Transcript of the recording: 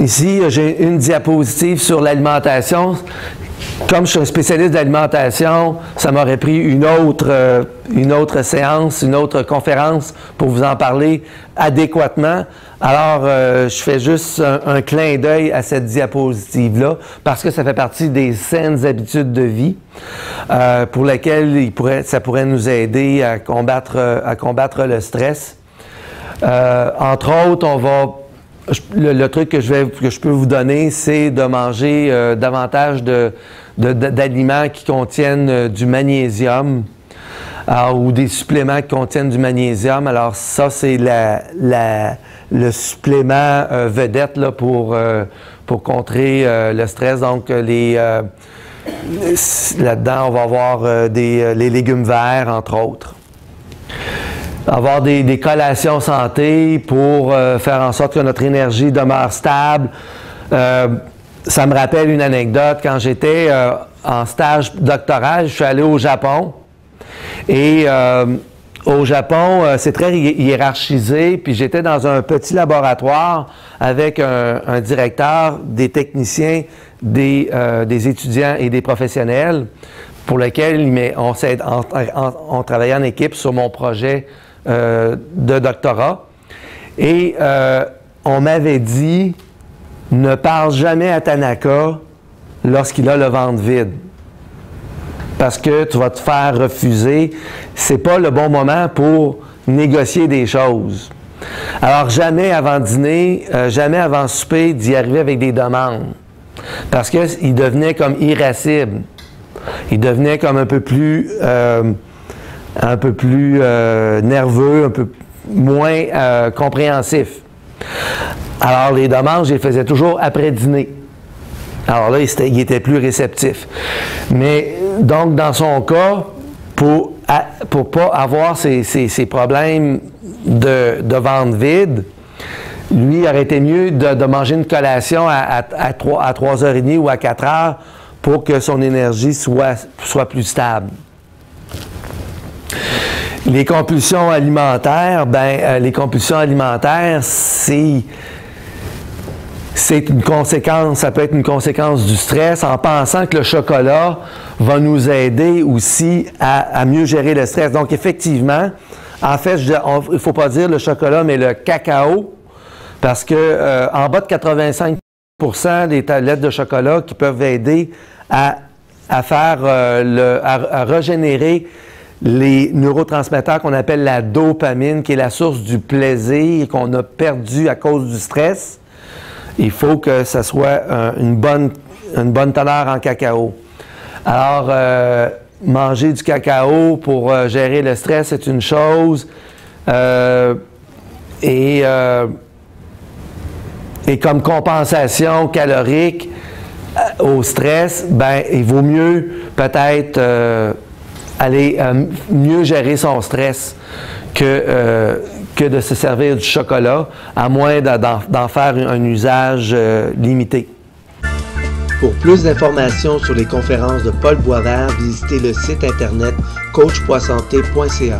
Ici, j'ai une diapositive sur l'alimentation. Comme je suis un spécialiste d'alimentation, ça m'aurait pris une autre séance, une autre conférence pour vous en parler adéquatement. Alors, je fais juste un clin d'œil à cette diapositive-là parce que ça fait partie des saines habitudes de vie pour lesquelles ça pourrait nous aider à combattre le stress. Entre autres, le truc que je peux vous donner, c'est de manger davantage d'aliments qui contiennent du magnésium ou des suppléments qui contiennent du magnésium. Alors ça, c'est le supplément vedette là, pour contrer le stress. Donc, là-dedans, on va avoir les légumes verts, entre autres. Avoir des collations santé pour faire en sorte que notre énergie demeure stable. Ça me rappelle une anecdote. Quand j'étais en stage doctoral, je suis allé au Japon. Et au Japon, c'est très hiérarchisé. Puis j'étais dans un petit laboratoire avec un directeur, des techniciens, des étudiants et des professionnels pour lesquels on travaillait en équipe sur mon projet de doctorat. Et on m'avait dit, ne parle jamais à Tanaka lorsqu'il a le ventre vide. Parce que tu vas te faire refuser. C'est pas le bon moment pour négocier des choses. Alors, jamais avant dîner, jamais avant souper, d'y arriver avec des demandes. Parce qu'il devenait comme irascible. Il devenait comme un peu plus nerveux, un peu moins compréhensif. Alors, les demandes, je les faisais toujours après dîner. Alors là, il était plus réceptif. Mais donc, dans son cas, pour ne pas avoir ces problèmes de ventre vide, lui, il aurait été mieux de manger une collation à 3h30 ou à 4h pour que son énergie soit plus stable. Les compulsions alimentaires, les compulsions alimentaires, c'est une conséquence, ça peut être une conséquence du stress en pensant que le chocolat va nous aider aussi à mieux gérer le stress. Donc, effectivement, en fait, il ne faut pas dire le chocolat, mais le cacao, parce que en bas de 85% des tablettes de chocolat qui peuvent aider à régénérer les neurotransmetteurs qu'on appelle la dopamine, qui est la source du plaisir qu'on a perdu à cause du stress. Il faut que ça soit une bonne teneur en cacao. Alors, manger du cacao pour gérer le stress, c'est une chose. Et comme compensation calorique au stress, il vaut mieux peut-être aller mieux gérer son stress que de se servir du chocolat, à moins d'en faire un usage limité. Pour plus d'informations sur les conférences de Paul Boisvert, visitez le site internet coachpoisanté.ca.